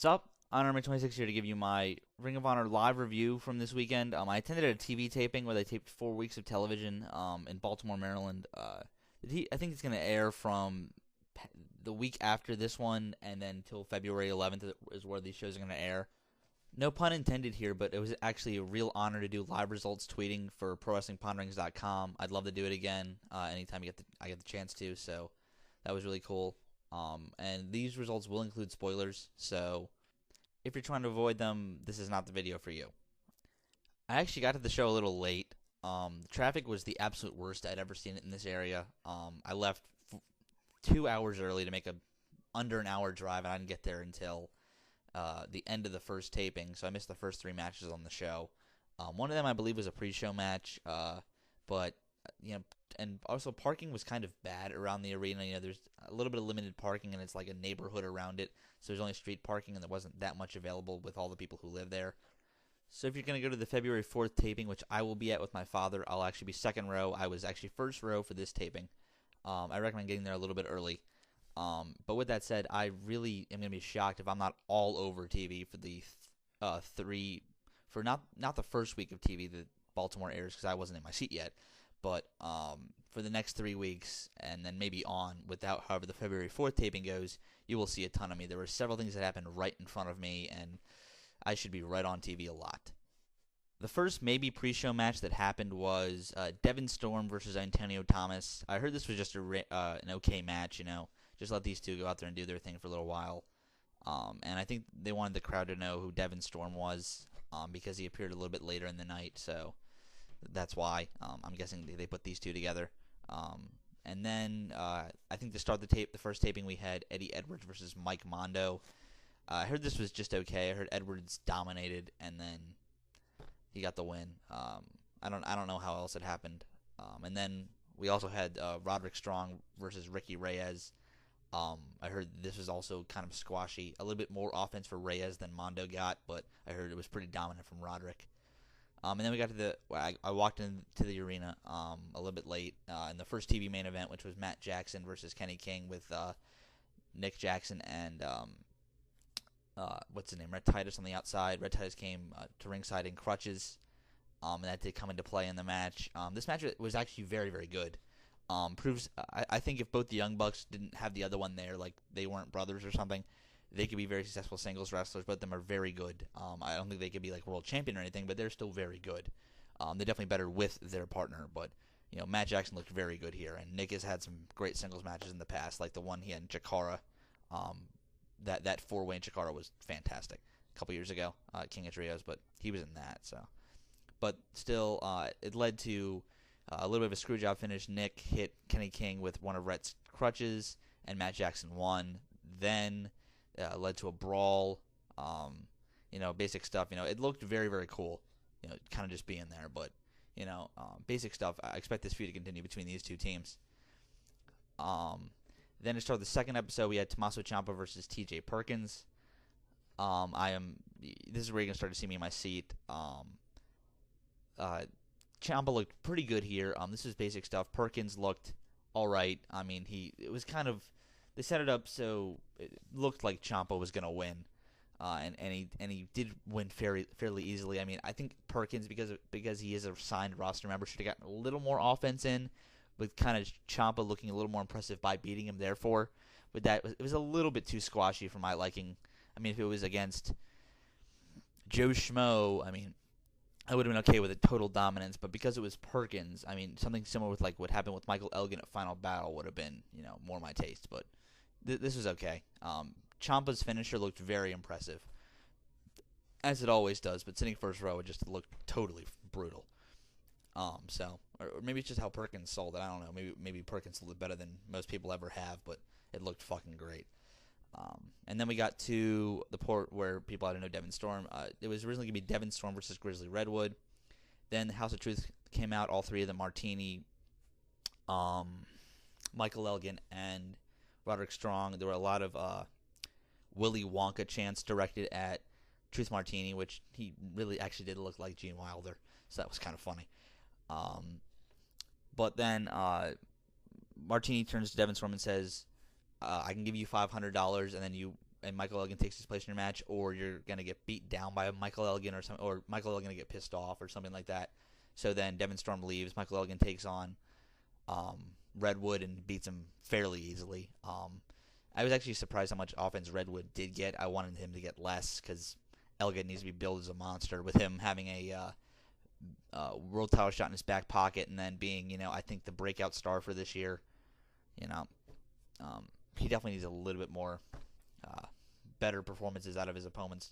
What's up? Honor26 here to give you my Ring of Honor live review from this weekend. I attended a TV taping where they taped 4 weeks of television in Baltimore, Maryland. I think it's going to air from the week after this one and then until February 11th is where these shows are going to air. No pun intended here, but it was actually a real honor to do live results tweeting for ProWrestlingPonderings.com. I'd love to do it again anytime I get the chance to, so that was really cool. And these results will include spoilers, so if you're trying to avoid them, this is not the video for you. I actually got to the show a little late. The traffic was the absolute worst I'd ever seen it in this area. I left 2 hours early to make under an hour drive, and I didn't get there until the end of the first taping, so I missed the first 3 matches on the show. One of them, I believe, was a pre-show match, but and also parking was kind of bad around the arena. There's a little bit of limited parking, and it's like a neighborhood around it, so there's only street parking, and there wasn't that much available with all the people who live there. So if you're going to go to the February 4th taping, which I will be at with my father, I'll actually be second row. I was actually first row for this taping. I recommend getting there a little bit early. But with that said, I really am going to be shocked if I'm not all over TV for the not the first week of TV that Baltimore airs, because I wasn't in my seat yet, but for the next 3 weeks and then maybe on without however the February 4th taping goes, you will see a ton of me. There were several things that happened right in front of me, and I should be right on TV a lot. The first maybe pre-show match that happened was Devin Storm versus Antonio Thomas. I heard this was just an okay match, just let these two go out there and do their thing for a little while. And I think they wanted the crowd to know who Devin Storm was because he appeared a little bit later in the night, so that's why I'm guessing they put these two together. And then I think to start the first taping, we had Eddie Edwards versus Mike Mondo. I heard this was just okay. I heard Edwards dominated, and then he got the win. I don't know how else it happened. And then we also had Roderick Strong versus Ricky Reyes. I heard this was also kind of squashy. A little bit more offense for Reyes than Mondo got, but I heard it was pretty dominant from Roderick. And then we got to I walked into the arena a little bit late in the first TV main event, which was Matt Jackson versus Kenny King with Nick Jackson and what's his name, Red Titus on the outside. Red Titus came to ringside in crutches, and that did come into play in the match. This match was actually very, very good. Proves I think if both the Young Bucks didn't have the other one there, like they weren't brothers or something, they could be very successful singles wrestlers. Both of them are very good. I don't think they could be like world champion or anything, but they're still very good. They're definitely better with their partner, but Matt Jackson looked very good here, and Nick has had some great singles matches in the past, like the one he had in Chikara. That 4-way in Chikara was fantastic a couple years ago, King of Trios, but he was in that. So, but still, it led to a little bit of a screwjob finish. Nick hit Kenny King with one of Rhett's crutches, and Matt Jackson won. Then led to a brawl. Basic stuff. It looked very, very cool. Kind of just being there, but basic stuff. I expect this feud to continue between these two teams. Then to start the second episode, we had Tommaso Ciampa versus TJ Perkins. This is where you're gonna start to see me in my seat. Ciampa looked pretty good here. This is basic stuff. Perkins looked all right. I mean, they set it up so it looked like Ciampa was gonna win, and he did win fairly easily. I mean, I think Perkins, because he is a signed roster member, should have gotten a little more offense in, with kind of Ciampa looking a little more impressive by beating him. Therefore, with that, it was a little bit too squashy for my liking. I mean, if it was against Joe Schmo, I mean, I would have been okay with a total dominance, but because it was Perkins, I mean, something similar with like what happened with Michael Elgin at Final Battle would have been, more my taste. But this was okay. Ciampa's finisher looked very impressive, as it always does. But sitting first row, it just looked totally brutal. Or maybe it's just how Perkins sold it. I don't know. Maybe Perkins sold it better than most people ever have, but it looked fucking great. And then we got to the port where people had to know Devin Storm. It was originally going to be Devin Storm versus Grizzly Redwood. Then the House of Truth came out, all three of them, Martini, Michael Elgin, and Roderick Strong. There were a lot of Willy Wonka chants directed at Truth Martini, which he really actually did look like Gene Wilder, so that was kind of funny. But then Martini turns to Devin Storm and says, I can give you $500, and then you and Michael Elgin takes his place in your match, or you're gonna get beat down by Michael Elgin or Michael Elgin gonna get pissed off or something like that. So then Devin Storm leaves. Michael Elgin takes on Redwood and beats him fairly easily. I was actually surprised how much offense Redwood did get. I wanted him to get less because Elgin needs to be billed as a monster with him having a world title shot in his back pocket and then being, I think the breakout star for this year. He definitely needs a little bit more better performances out of his opponents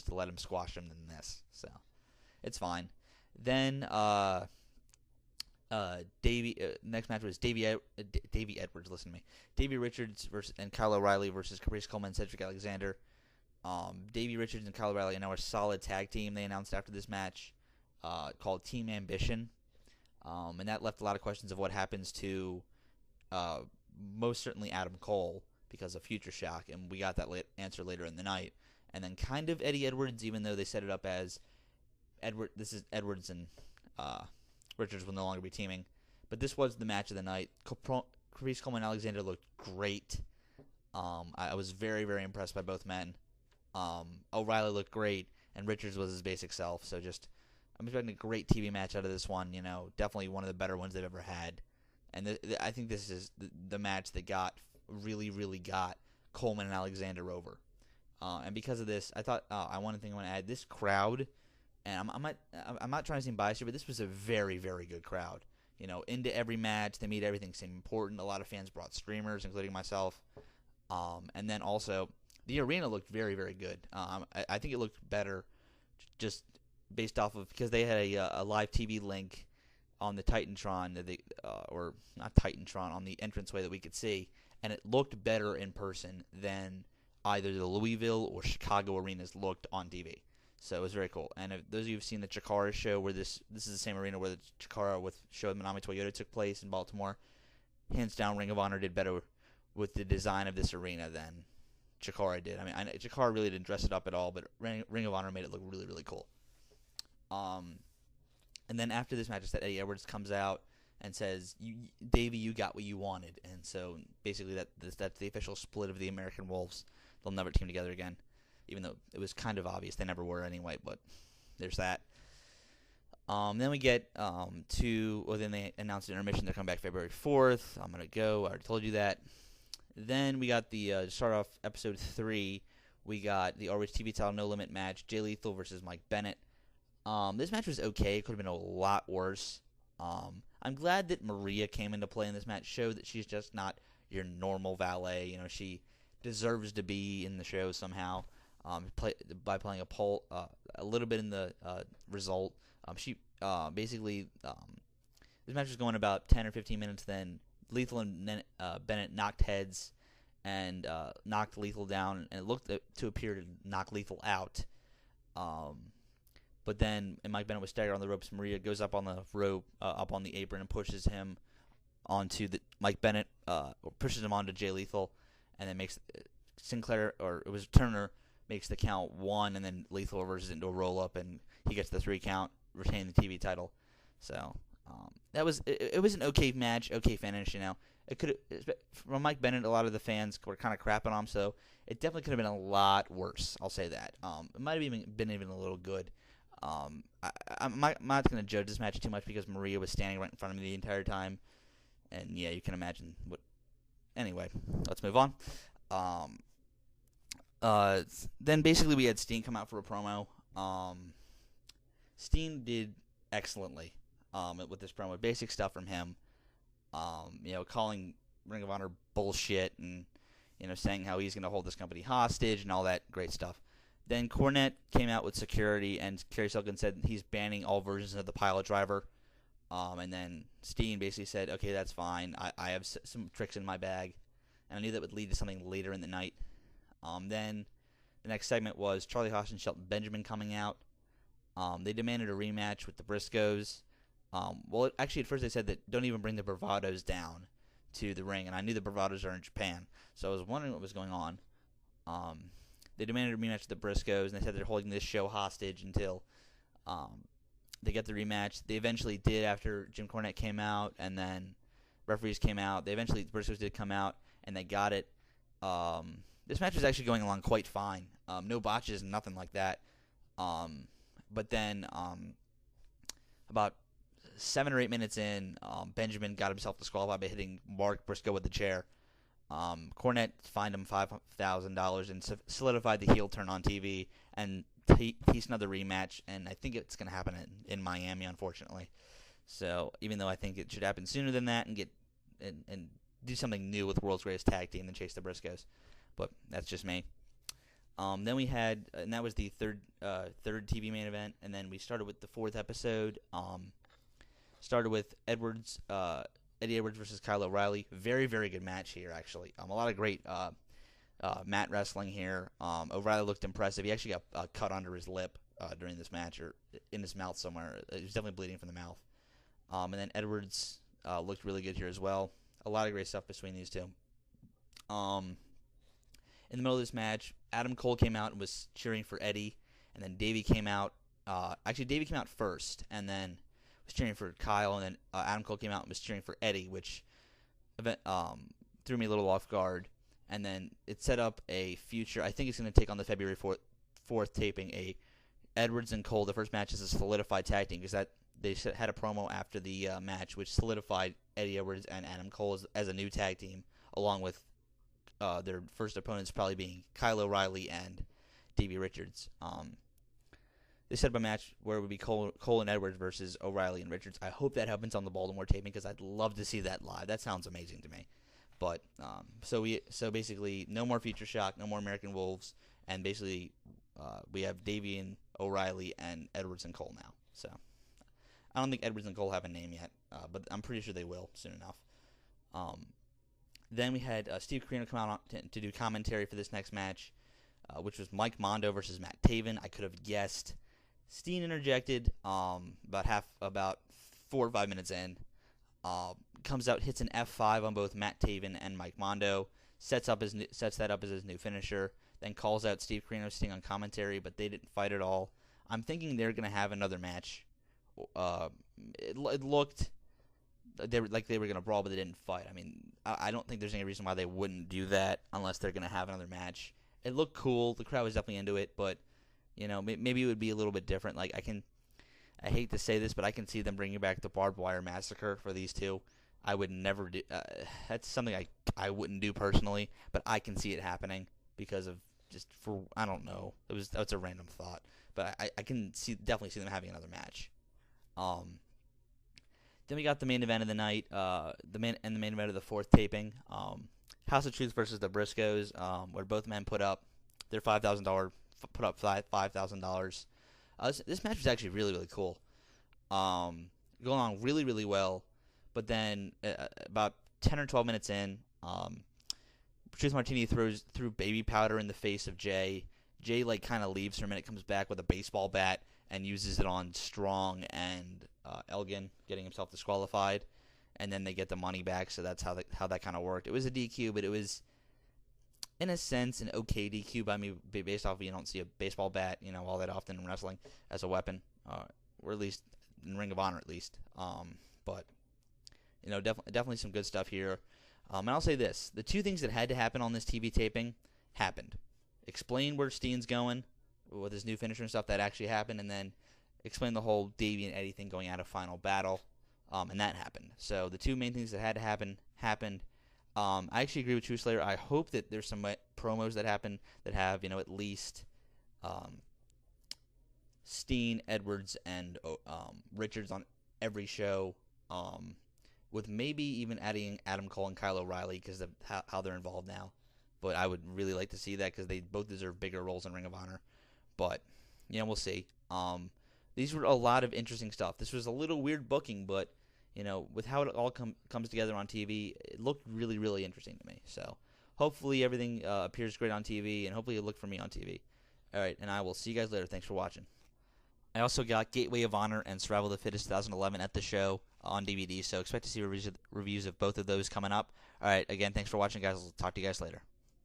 to let him squash him than this. So it's fine. Then next match was Davey Edwards. Listen to me. Davey Richards and Kyle O'Reilly versus Caprice Coleman and Cedric Alexander. Davey Richards and Kyle O'Reilly are now a solid tag team. They announced after this match called Team Ambition, and that left a lot of questions of what happens to most certainly Adam Cole because of Future Shock, and we got that answer later in the night. And then kind of Eddie Edwards, even though they set it up as this is Edwards and Richards will no longer be teaming. But this was the match of the night. Caprice Coleman and Alexander looked great. I was very, very impressed by both men. O'Reilly looked great, and Richards was his basic self. So I'm expecting a great TV match out of this one. Definitely one of the better ones they've ever had. And I think this is the match that really, really got Coleman and Alexander over. And because of this, I thought one thing I want to add: this crowd, and I'm not trying to seem biased here, but this was a very, very good crowd. Into every match, they made everything seem important. A lot of fans brought streamers, including myself. And then also, the arena looked very, very good. I think it looked better just based off of because they had a live TV link on the Titantron, or not Titantron, on the entranceway that we could see, and it looked better in person than either the Louisville or Chicago arenas looked on TV. So it was very cool. And if those of you who've seen the Chikara show, where this is the same arena where the Chikara show with Manami Toyota took place in Baltimore, hands down, Ring of Honor did better with the design of this arena than Chikara did. I mean, Chikara really didn't dress it up at all, but Ring of Honor made it look really, really cool. And then after this match, I said Eddie Edwards comes out and says, Davey, you got what you wanted. And so basically that's the official split of the American Wolves. They'll never team together again, even though it was kind of obvious they never were anyway, but there's that. Then we get then they announced the intermission. They're coming back February 4th. I'm going to go. I already told you that. Then we got to start off episode 3, we got the ROH TV title No Limit match, Jay Lethal versus Mike Bennett. This match was okay. It could have been a lot worse. I'm glad that Maria came into play in this match, showed that she's just not your normal valet. She deserves to be in the show somehow by playing a little bit in the result. She basically this match was going about 10 or 15 minutes. Then Lethal and Bennett knocked heads and knocked Lethal down, and it looked to appear to knock Lethal out. But then Mike Bennett was staggered on the ropes. Maria goes up on the rope, up on the apron, and pushes him onto Mike Bennett, pushes him onto Jay Lethal, and then makes Turner makes the count 1, and then Lethal reverses it into a roll up, and he gets the 3 count, retaining the TV title. So it was an okay match, okay finish. It could from Mike Bennett, a lot of the fans were kind of crapping on him, so it definitely could have been a lot worse. I'll say that. It might have even been a little good. I'm not going to judge this match too much because Maria was standing right in front of me the entire time, and yeah, you can imagine what. Anyway, let's move on. Then basically we had Steen come out for a promo. Steen did excellently with this promo. Basic stuff from him. Calling Ring of Honor bullshit and saying how he's going to hold this company hostage and all that great stuff. Then Cornette came out with security, and Kerry Silkin said he's banning all versions of the pilot driver. And then Steen basically said, okay, that's fine. I have some tricks in my bag. And I knew that would lead to something later in the night. Then the next segment was Charlie Haas and Shelton Benjamin coming out. They demanded a rematch with the Briscoes. Actually, at first they said that don't even bring the Bravados down to the ring. And I knew the Bravados are in Japan. So I was wondering what was going on. They demanded a rematch with the Briscoes, and they said they're holding this show hostage until they get the rematch. They eventually did after Jim Cornette came out, and then referees came out. The Briscoes did come out, and they got it. this match was actually going along quite fine. No botches, nothing like that. But then about 7 or 8 minutes in, Benjamin got himself disqualified by hitting Mark Briscoe with the chair. Cornette fined him $5,000 and solidified the heel turn on TV and teased another rematch. And I think it's going to happen in Miami, unfortunately. So even though I think it should happen sooner than that and get and do something new with World's Greatest Tag Team than chase the Briscoes, but that's just me. Then we had, and that was the third TV main event, and then we started with the 4th episode. Started with Eddie Edwards versus Kyle O'Reilly. Very, very good match here, actually. A lot of great mat wrestling here. O'Reilly looked impressive. He actually got a cut under his lip during this match, or in his mouth somewhere. He was definitely bleeding from the mouth. And then Edwards looked really good here as well. A lot of great stuff between these two. In the middle of this match, Adam Cole came out and was cheering for Eddie, and then Davey came out. Actually, Davey came out first, and then was cheering for Kyle, and then Adam Cole came out and was cheering for Eddie, which threw me a little off guard. And then it set up a future. I think it's going to take on the February 4th taping a Edwards and Cole. The first match is a solidified tag team because that they had a promo after the match, which solidified Eddie Edwards and Adam Cole as a new tag team, along with their first opponents probably being Kyle O'Reilly and Davey Richards. They set up a match where it would be Cole and Edwards versus O'Reilly and Richards. I hope that happens on the Baltimore taping because I'd love to see that live. That sounds amazing to me. But so basically, no more Future Shock, no more American Wolves, and basically we have Davey and O'Reilly and Edwards and Cole now. So I don't think Edwards and Cole have a name yet, but I'm pretty sure they will soon enough. Then we had Steve Corino come out to do commentary for this next match, which was Mike Mondo versus Matt Taven. I could have guessed. Steen interjected about 4 or 5 minutes in. Comes out, hits an F5 on both Matt Taven and Mike Mondo. Sets that up as his new finisher. Then calls out Steve Corino Sting on commentary, but they didn't fight at all. I'm thinking they're going to have another match. It looked they were going to brawl, but they didn't fight. I mean, I don't think there's any reason why they wouldn't do that unless they're going to have another match. It looked cool. The crowd was definitely into it, but maybe it would be a little bit different. Like I hate to say this, but I can see them bringing back the Barbed Wire Massacre for these two. I would never do. That's something I wouldn't do personally, but I can see it happening because of I don't know. That's a random thought, but I can definitely see them having another match. Then we got the main event of the night, the main event of the 4th taping, House of Truth versus the Briscoes, where both men put up their $5,000. This match was actually really, really cool. Going on really, really well. But then about 10 or 12 minutes in, Truth Martini threw baby powder in the face of Jay. Jay kind of leaves for a minute, comes back with a baseball bat and uses it on Strong and Elgin, getting himself disqualified. And then they get the money back, so that's how that kind of worked. It was a DQ, but it was, in a sense, an okay DQ by me, based off you don't see a baseball bat, all that often in wrestling as a weapon, or at least in Ring of Honor, at least. But definitely some good stuff here. And I'll say this: the 2 things that had to happen on this TV taping happened. Explain where Steen's going with his new finisher and stuff that actually happened, and then explain the whole Davey and Eddie thing going out of Final Battle, and that happened. So the 2 main things that had to happen happened. I actually agree with True Slayer. I hope that there's some promos that happen that have at least Steen, Edwards, and Richards on every show, with maybe even adding Adam Cole and Kyle O'Reilly because of how they're involved now. But I would really like to see that because they both deserve bigger roles in Ring of Honor. But we'll see. These were a lot of interesting stuff. This was a little weird booking, but with how it all comes together on TV, it looked really, really interesting to me. So hopefully everything appears great on TV, and hopefully it'll look for me on TV. All right, and I will see you guys later. Thanks for watching. I also got Gateway of Honor and Survival of the Fittest 2011 at the show on DVD, so expect to see reviews of both of those coming up. All right, again, thanks for watching, guys. I'll talk to you guys later.